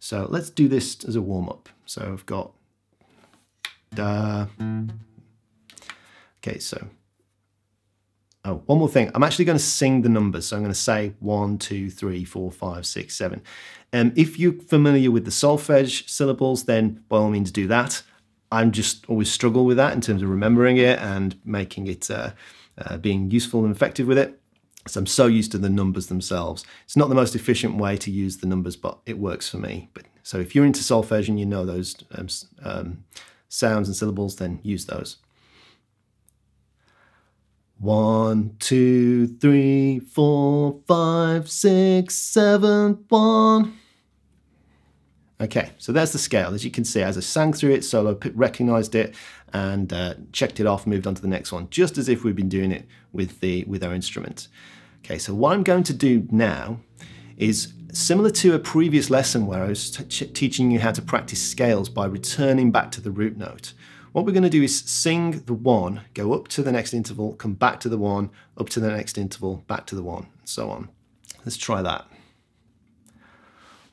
So let's do this as a warm-up. So I've got da. Okay, so oh, one more thing. I'm actually going to sing the numbers. So I'm going to say 1, 2, 3, 4, 5, 6, 7. If you're familiar with the solfege syllables, then by all means do that. I'm just always struggle with that in terms of remembering it and making it being useful and effective with it. So I'm so used to the numbers themselves. It's not the most efficient way to use the numbers, but it works for me. But so if you're into solfege and you know those sounds and syllables, then use those. 1, 2, 3, 4, 5, 6, 7, 1. Okay, so there's the scale. As you can see, as I sang through it, Solo recognized it and checked it off, moved on to the next one, just as if we've been doing it with our instrument. Okay, so what I'm going to do now is similar to a previous lesson where I was teaching you how to practice scales by returning back to the root note. What we're going to do is sing the 1, go up to the next interval, come back to the 1, up to the next interval, back to the 1, and so on. Let's try that.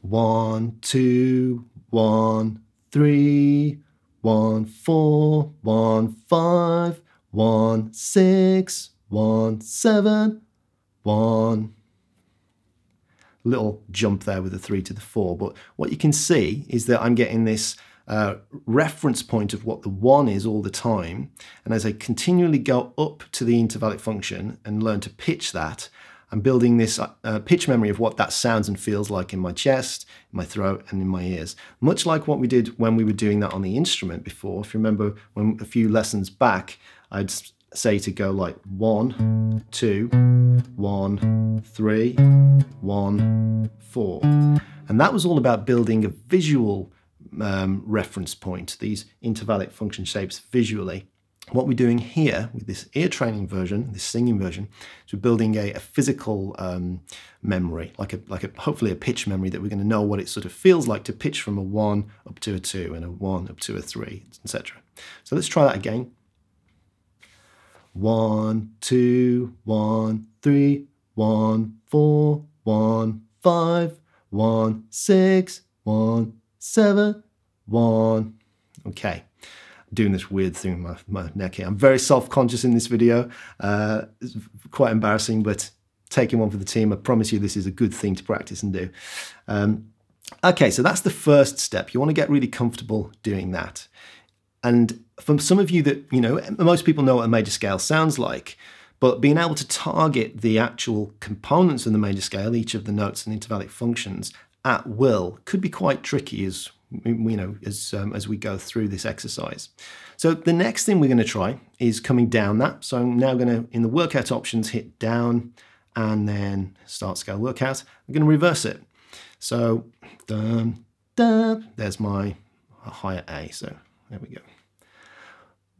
1, 2, 1, 3, 1, 4, 1, 5, 1, 6, 1, 7, 1. Little jump there with the 3 to the 4, but what you can see is that I'm getting this reference point of what the 1 is all the time, and as I continually go up to the intervallic function and learn to pitch that, I'm building this pitch memory of what that sounds and feels like in my chest, in my throat, and in my ears. Much like what we did when we were doing that on the instrument before. If you remember, when a few lessons back, I'd say to go like 1, 2, 1, 3, 1, 4. And that was all about building a visual reference point, these intervallic function shapes visually. What we're doing here with this ear training version, this singing version, is we're building a physical memory, like hopefully a pitch memory that we're going to know what it sort of feels like to pitch from a 1 up to a 2 and a 1 up to a 3, etc. So let's try that again. 1, 2, 1, 3, 1, 4, 1, 5, 1, 6, 1, 7, 1. Okay, I'm doing this weird thing with my neck here. I'm very self-conscious in this video. It's quite embarrassing, but taking one for the team, I promise you this is a good thing to practice and do. Okay, so that's the first step. You want to get really comfortable doing that. And for some of you that, you know, most people know what a major scale sounds like, but being able to target the actual components of the major scale, each of the notes and intervallic functions at will, could be quite tricky as we go through this exercise. So the next thing we're going to try is coming down that. So I'm now going to, in the workout options, hit down and then start scale workout. I'm going to reverse it. So there's my higher A. So there we go.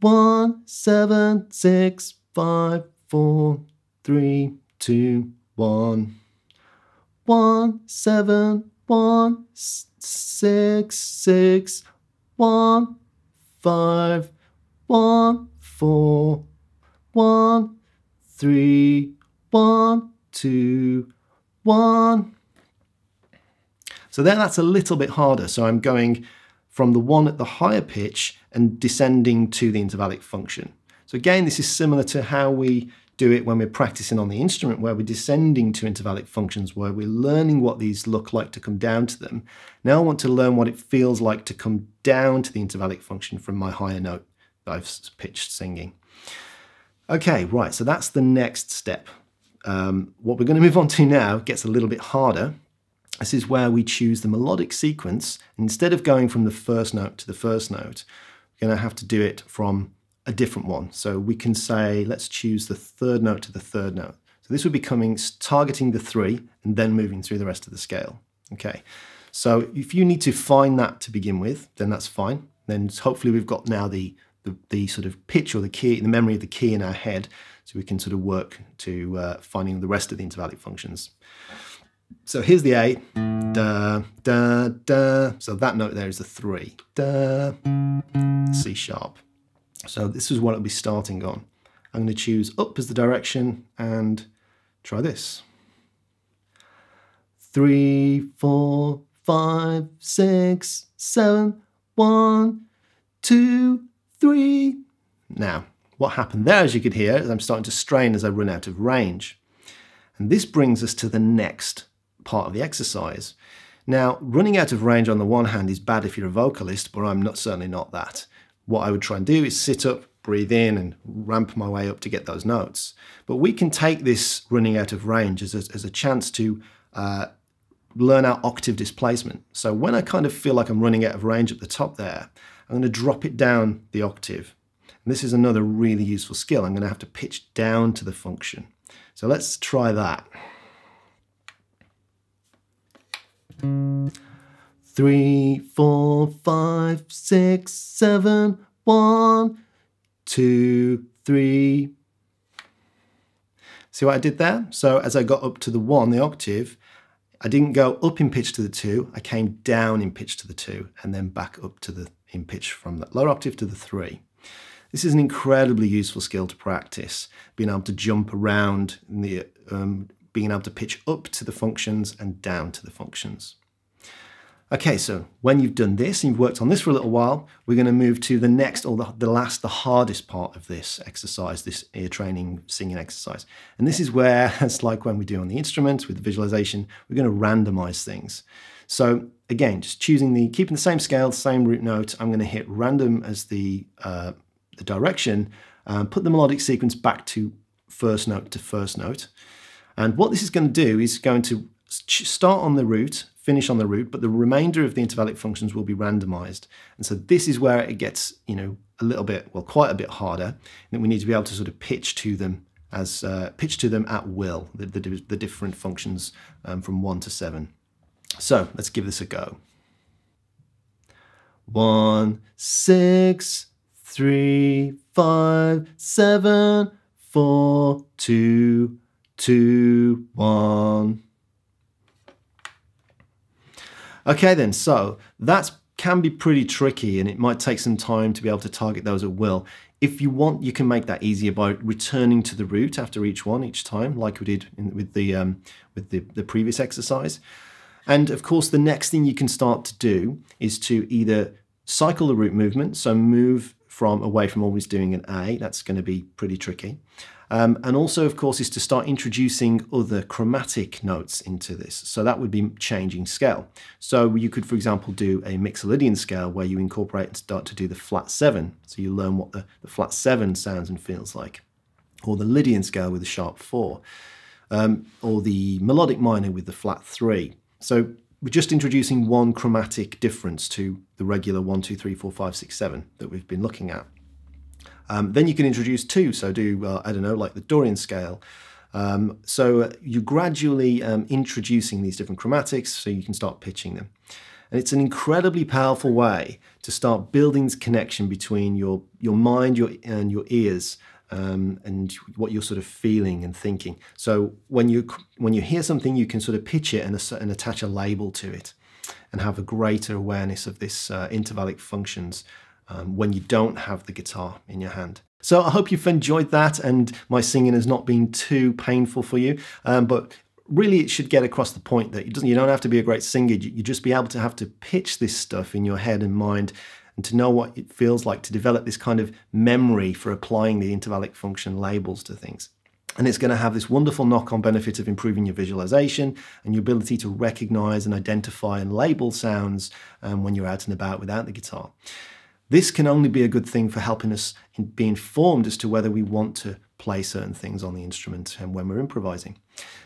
1, 7, 6, 5, 4, 3, 2, 1. 1, 7, 1, 6, 6, 1, 5, 1, 4, 1, 3, 1, 2, 1. So then that's a little bit harder. So I'm going from the 1 at the higher pitch and descending to the intervallic function. So again, this is similar to how we do it when we're practicing on the instrument, where we're descending to intervallic functions, where we're learning what these look like to come down to them. Now I want to learn what it feels like to come down to the intervallic function from my higher note that I've pitched singing. Okay, right, so that's the next step. What we're going to move on to now gets a little bit harder. This is where we choose the melodic sequence. Instead of going from the first note to the first note, we're going to have to do it from a different one. So we can say, let's choose the third note to the third note. So this would be targeting the 3 and then moving through the rest of the scale. Okay, so if you need to find that to begin with, then that's fine. Then hopefully we've got now the sort of pitch or the key, the memory of the key in our head, so we can sort of work to finding the rest of the intervallic functions. So here's the A, da, da, da. So that note there is the 3, da, C sharp. So this is what it'll be starting on. I'm going to choose up as the direction and try this. 3, 4, 5, 6, 7, 1, 2, 3. Now, what happened there, as you could hear, is I'm starting to strain as I run out of range. And this brings us to the next part of the exercise. Now, running out of range on the one hand is bad if you're a vocalist, but I'm certainly not that. What I would try and do is sit up, breathe in, and ramp my way up to get those notes. But we can take this running out of range as a chance to learn our octave displacement. So when I kind of feel like I'm running out of range at the top there, I'm going to drop it down the octave. And this is another really useful skill. I'm going to have to pitch down to the function. So let's try that. 3, 4, 5, 6, 7, 1, 2, 3. See what I did there? So as I got up to the 1, the octave, I didn't go up in pitch to the 2, I came down in pitch to the 2 and then back up to the in pitch from the lower octave to the 3. This is an incredibly useful skill to practice, being able to jump around, being able to pitch up to the functions and down to the functions. Okay, so when you've done this and you've worked on this for a little while, we're going to move to the next, or the hardest part of this exercise, this ear training singing exercise. And this is where, it's like when we do on the instrument with the visualization, we're going to randomize things. So again, just keeping the same scale, same root note, I'm going to hit random as the direction, put the melodic sequence back to first note to first note. And what this is going to do is going to start on the root, finish on the root, but the remainder of the intervallic functions will be randomized. And so this is where it gets, a little bit, well, quite a bit harder, and we need to be able to sort of pitch to them at will, the different functions from 1 to 7. So let's give this a go. 1, 6, 3, 5, 7, 4, 2, 2, 1. Okay then, so that can be pretty tricky and it might take some time to be able to target those at will. If you want, you can make that easier by returning to the root after each time, like we did with the previous exercise. And of course, the next thing you can start to do is to either cycle the root movement, so move away from always doing an A, that's going to be pretty tricky. And also, of course, is to start introducing other chromatic notes into this. So that would be changing scale. So you could, for example, do a Mixolydian scale where you incorporate and start to do the flat 7. So you learn what the flat 7 sounds and feels like. Or the Lydian scale with the sharp 4. Or the melodic minor with the flat 3. So we're just introducing one chromatic difference to the regular 1, 2, 3, 4, 5, 6, 7 that we've been looking at. Then you can introduce 2, so do, I don't know, like the Dorian scale. So you're gradually introducing these different chromatics so you can start pitching them. And it's an incredibly powerful way to start building this connection between your mind and your ears and what you're sort of feeling and thinking. So when you hear something, you can sort of pitch it and attach a label to it and have a greater awareness of this intervallic functions when you don't have the guitar in your hand. So I hope you've enjoyed that and my singing has not been too painful for you, but really it should get across the point that you don't have to be a great singer, you just be able to have to pitch this stuff in your head and mind and to know what it feels like to develop this kind of memory for applying the intervallic function labels to things. And it's going to have this wonderful knock-on benefit of improving your visualization and your ability to recognize and identify and label sounds when you're out and about without the guitar. This can only be a good thing for helping us be informed as to whether we want to play certain things on the instrument and when we're improvising.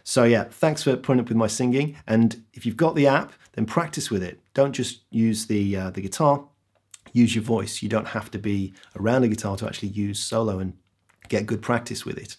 So yeah, thanks for putting up with my singing. And if you've got the app, then practice with it. Don't just use the guitar, use your voice. You don't have to be around a guitar to actually use Solo and get good practice with it.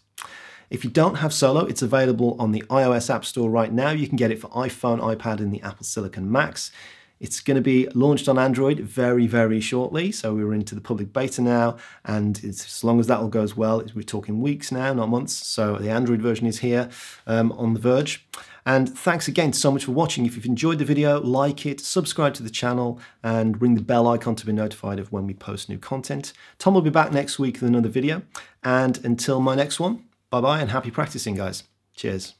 If you don't have Solo, it's available on the iOS App Store right now. You can get it for iPhone, iPad, and the Apple Silicon Macs. It's going to be launched on Android very, very shortly. So we're into the public beta now, and as long as that all goes well, we're talking weeks now, not months. So the Android version is here on the verge. And thanks again so much for watching. If you've enjoyed the video, like it, subscribe to the channel, and ring the bell icon to be notified of when we post new content. Tom will be back next week with another video. And until my next one, bye-bye and happy practicing, guys. Cheers.